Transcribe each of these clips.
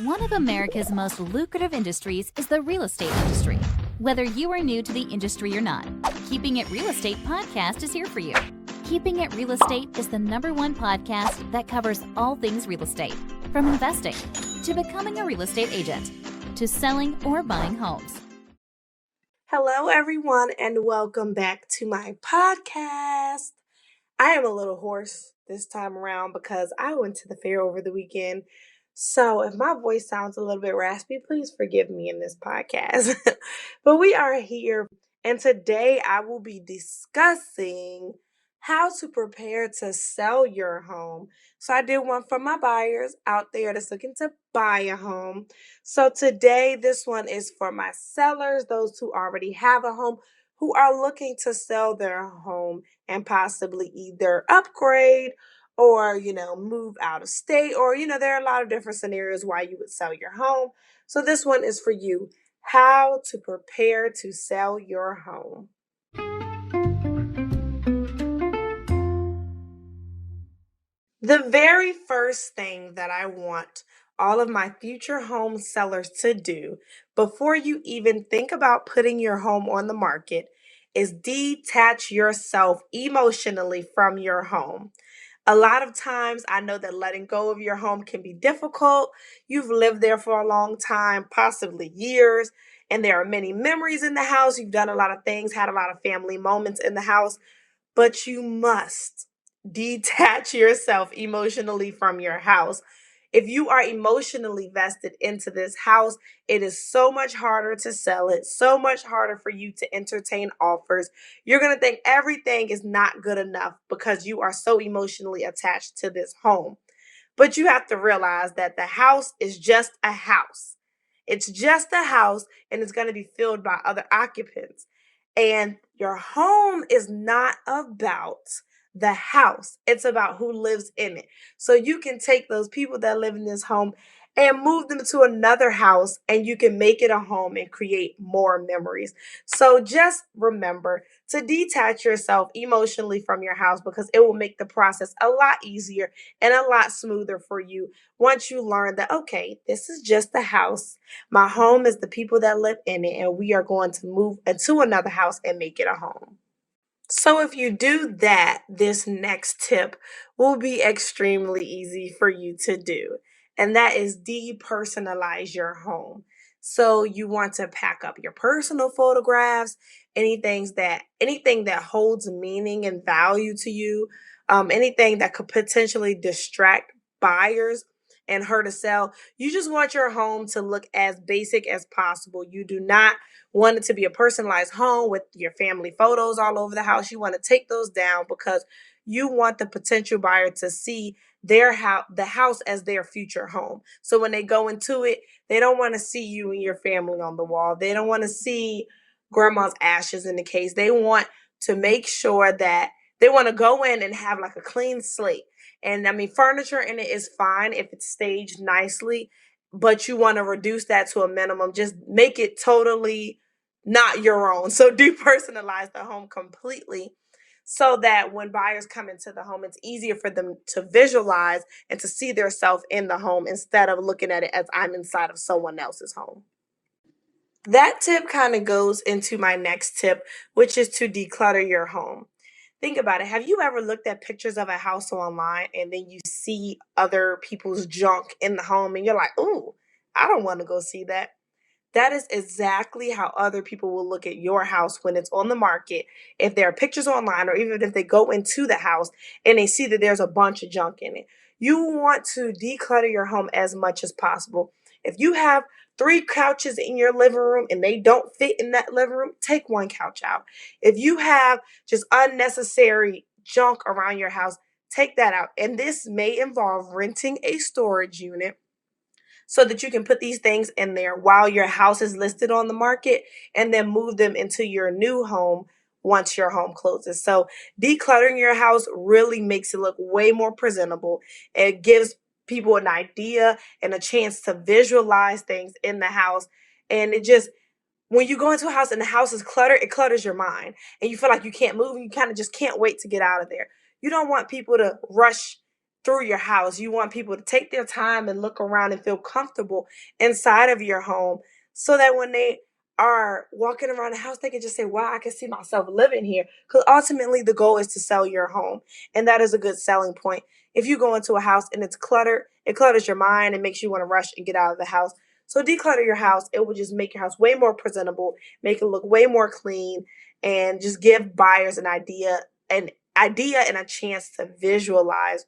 One of America's most lucrative industries is the real estate industry. Whether you are new to the industry or not, Keeping It Real Estate podcast is here for you. Keeping It Real Estate is the #1 podcast that covers all things real estate, from investing to becoming a real estate agent to selling or buying homes. Hello, everyone, and welcome back to my podcast. I am a little hoarse this time around because I went to the fair over the weekend. So if my voice sounds a little bit raspy, please forgive me in this podcast. But we are here, and today I will be discussing how to prepare to sell your home. So I did one for my buyers out there that's looking to buy a home. So today, this one is for my sellers, those who already have a home, who are looking to sell their home and possibly either upgrade or, move out of state, or, there are a lot of different scenarios why you would sell your home. So this one is for you: how to prepare to sell your home. The very first thing that I want all of my future home sellers to do before you even think about putting your home on the market is detach yourself emotionally from your home. A lot of times, I know that letting go of your home can be difficult. You've lived there for a long time, possibly years, and there are many memories in the house. You've done a lot of things, had a lot of family moments in the house, but you must detach yourself emotionally from your house. If you are emotionally vested into this house, it is so much harder to sell it, so much harder for you to entertain offers. You're going to think everything is not good enough because you are so emotionally attached to this home. But you have to realize that the house is just a house. It's just a house, and it's going to be filled by other occupants. And your home is not about the house, it's about who lives in it. So you can take those people that live in this home and move them to another house, and you can make it a home and create more memories. So just remember to detach yourself emotionally from your house, because it will make the process a lot easier and a lot smoother for you once you learn that, okay, this is just the house. My home is the people that live in it, and we are going to move into another house and make it a home. So if you do that, this next tip will be extremely easy for you to do. And that is depersonalize your home. So you want to pack up your personal photographs, anything that holds meaning and value to you, anything that could potentially distract buyers and her to sell. You just want your home to look as basic as possible. You do not want it to be a personalized home with your family photos all over the house. You want to take those down because you want the potential buyer to see the house as their future home. So when they go into it, they don't want to see you and your family on the wall. They don't want to see grandma's ashes in the case. They want to make sure that they want to go in and have like a clean slate. And I mean, furniture in it is fine if it's staged nicely, but you want to reduce that to a minimum. Just make it totally not your own. So depersonalize the home completely, so that when buyers come into the home, it's easier for them to visualize and to see their self in the home instead of looking at it as I'm inside of someone else's home. That tip kind of goes into my next tip, which is to declutter your home. Think about it. Have you ever looked at pictures of a house online and then you see other people's junk in the home and you're like, ooh, I don't want to go see that? That is exactly how other people will look at your house when it's on the market. If there are pictures online, or even if they go into the house and they see that there's a bunch of junk in it, you want to declutter your home as much as possible. If you have 3 couches in your living room and they don't fit in that living room, take one couch out. If you have just unnecessary junk around your house, take that out. And this may involve renting a storage unit so that you can put these things in there while your house is listed on the market, and then move them into your new home once your home closes. So decluttering your house really makes it look way more presentable. It gives people an idea and a chance to visualize things in the house. And it just, when you go into a house and the house is cluttered, it clutters your mind and you feel like you can't move and you kind of just can't wait to get out of there. You don't want people to rush through your house. You want people to take their time and look around and feel comfortable inside of your home so that when they are walking around the house, they can just say, wow, I can see myself living here. Because ultimately, the goal is to sell your home. And that is a good selling point. If you go into a house and it's cluttered, it clutters your mind and makes you want to rush and get out of the house. So declutter your house. It will just make your house way more presentable, make it look way more clean, and just give buyers an idea and a chance to visualize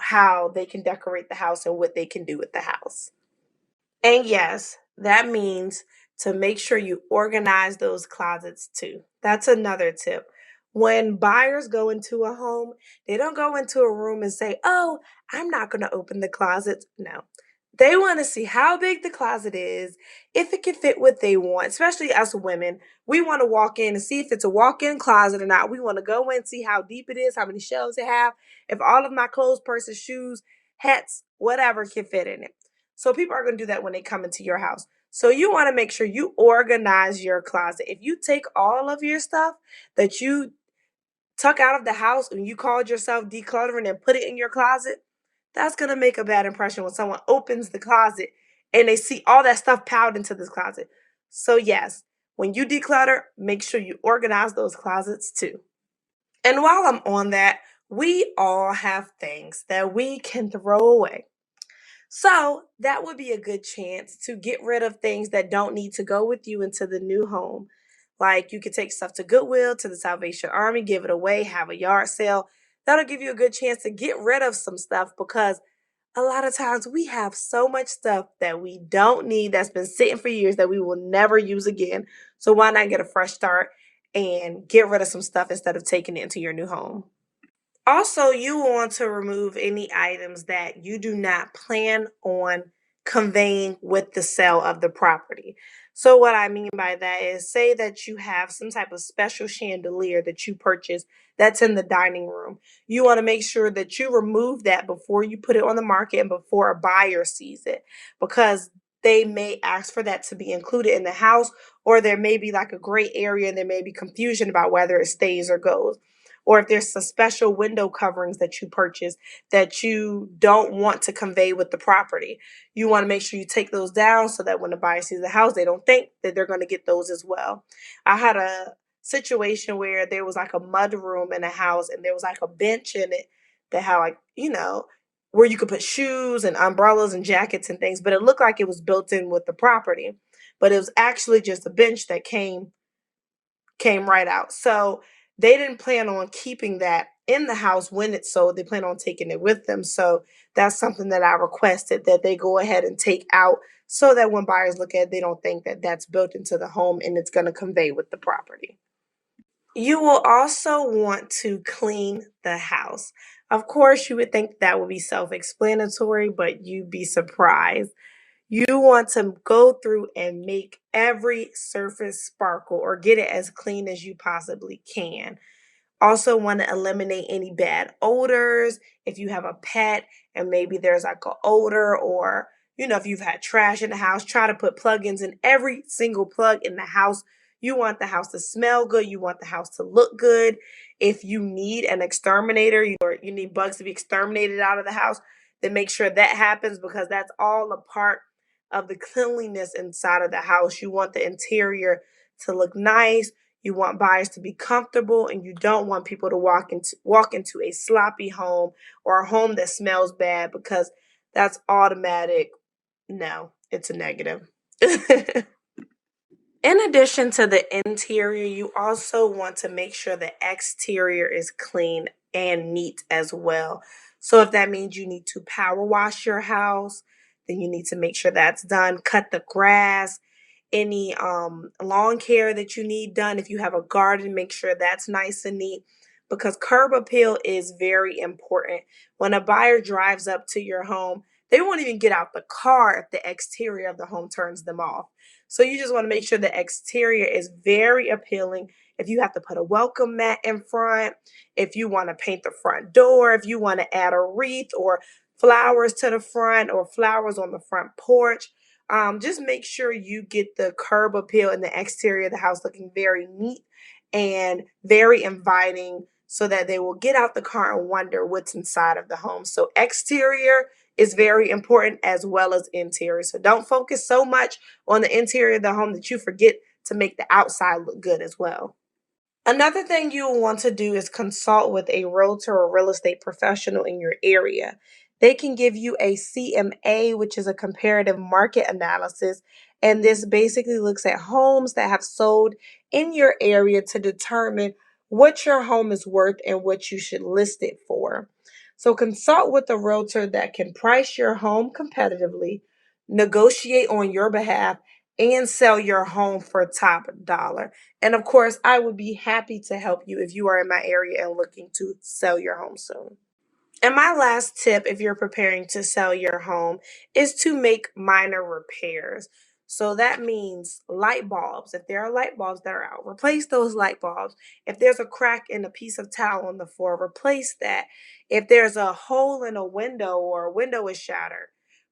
how they can decorate the house and what they can do with the house. And yes, that means to make sure you organize those closets too. That's another tip. When buyers go into a home, they don't go into a room and say, oh, I'm not going to open the closets. No. They want to see how big the closet is, if it can fit what they want, especially us women. We want to walk in and see if it's a walk in closet or not. We want to go in and see how deep it is, how many shelves it have, if all of my clothes, purses, shoes, hats, whatever can fit in it. So people are going to do that when they come into your house. So you want to make sure you organize your closet. If you take all of your stuff that you tuck out of the house and you called yourself decluttering and put it in your closet, that's going to make a bad impression when someone opens the closet and they see all that stuff piled into this closet. So yes, when you declutter, make sure you organize those closets too. And while I'm on that, we all have things that we can throw away. So that would be a good chance to get rid of things that don't need to go with you into the new home. Like you could take stuff to Goodwill, to the Salvation Army, give it away, have a yard sale. That'll give you a good chance to get rid of some stuff because a lot of times we have so much stuff that we don't need that's been sitting for years that we will never use again. So why not get a fresh start and get rid of some stuff instead of taking it into your new home? Also, you want to remove any items that you do not plan on conveying with the sale of the property. So, what I mean by that is, say that you have some type of special chandelier that you purchased that's in the dining room. You want to make sure that you remove that before you put it on the market and before a buyer sees it because they may ask for that to be included in the house, or there may be like a gray area and there may be confusion about whether it stays or goes, or if there's some special window coverings that you purchase that you don't want to convey with the property. You want to make sure you take those down so that when the buyer sees the house, they don't think that they're going to get those as well. I had a situation where there was like a mud room in a house and there was like a bench in it that had like, where you could put shoes and umbrellas and jackets and things, but it looked like it was built in with the property. But it was actually just a bench that came right out. So they didn't plan on keeping that in the house when it's sold. They plan on taking it with them. So that's something that I requested that they go ahead and take out so that when buyers look at it, they don't think that that's built into the home and it's going to convey with the property. You will also want to clean the house. Of course, you would think that would be self explanatory, but you'd be surprised. You want to go through and make every surface sparkle or get it as clean as you possibly can. Also want to eliminate any bad odors. If you have a pet and maybe there's like an odor, or if you've had trash in the house, try to put plugins in every single plug in the house. You want the house to smell good. You want the house to look good. If you need an exterminator or you need bugs to be exterminated out of the house, then make sure that happens because that's all a part of the cleanliness inside of the house. You want the interior to look nice. You want buyers to be comfortable, and you don't want people to walk into a sloppy home or a home that smells bad because that's automatic. No, it's a negative. In addition to the interior, you also want to make sure the exterior is clean and neat as well. So if that means you need to power wash your house, then you need to make sure that's done. Cut the grass, any lawn care that you need done. If you have a garden, make sure that's nice and neat because curb appeal is very important. When a buyer drives up to your home, they won't even get out the car if the exterior of the home turns them off. So you just want to make sure the exterior is very appealing. If you have to put a welcome mat in front, if you want to paint the front door, if you want to add a wreath or flowers to the front or flowers on the front porch, just make sure you get the curb appeal in the exterior of the house looking very neat and very inviting so that they will get out the car and wonder what's inside of the home. So exterior is very important as well as interior. So don't focus so much on the interior of the home that you forget to make the outside look good as well. Another thing you will want to do is consult with a realtor or real estate professional in your area. They can give you a CMA, which is a comparative market analysis, and this basically looks at homes that have sold in your area to determine what your home is worth and what you should list it for. So consult with a realtor that can price your home competitively, negotiate on your behalf, and sell your home for top dollar. And of course, I would be happy to help you if you are in my area and looking to sell your home soon. And my last tip, if you're preparing to sell your home, is to make minor repairs. So that means light bulbs. If there are light bulbs that are out, replace those light bulbs. If there's a crack in a piece of towel on the floor, replace that. If there's a hole in a window or a window is shattered,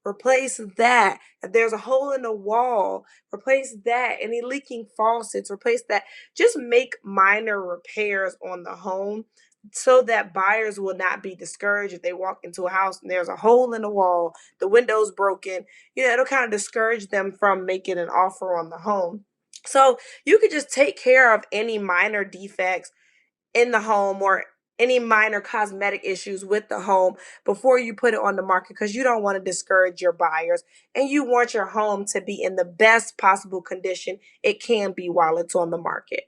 replace that. If there's a hole in the wall, replace that. Any leaking faucets, replace that. Just make minor repairs on the home so that buyers will not be discouraged if they walk into a house and there's a hole in the wall, the window's broken. It'll kind of discourage them from making an offer on the home. So you could just take care of any minor defects in the home or any minor cosmetic issues with the home before you put it on the market, because you don't want to discourage your buyers and you want your home to be in the best possible condition it can be while it's on the market.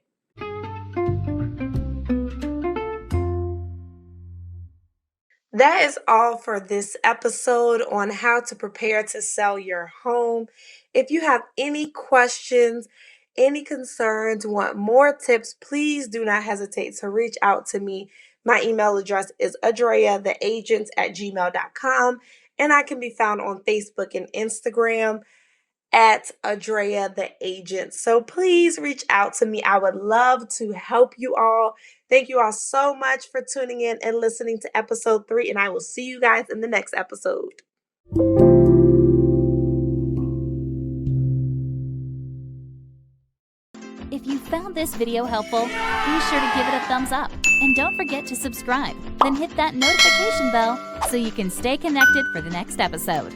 That is all for this episode on how to prepare to sell your home. If you have any questions, any concerns, want more tips, please do not hesitate to reach out to me. My email address is adreatheagents@gmail.com, and I can be found on Facebook and Instagram at Adrea the Agent. So please reach out to me. I would love to help you all. Thank you all so much for tuning in and listening to episode 3, and I will see you guys in the next episode. If you found this video helpful, be sure to give it a thumbs up. And don't forget to subscribe. Then hit that notification bell so you can stay connected for the next episode.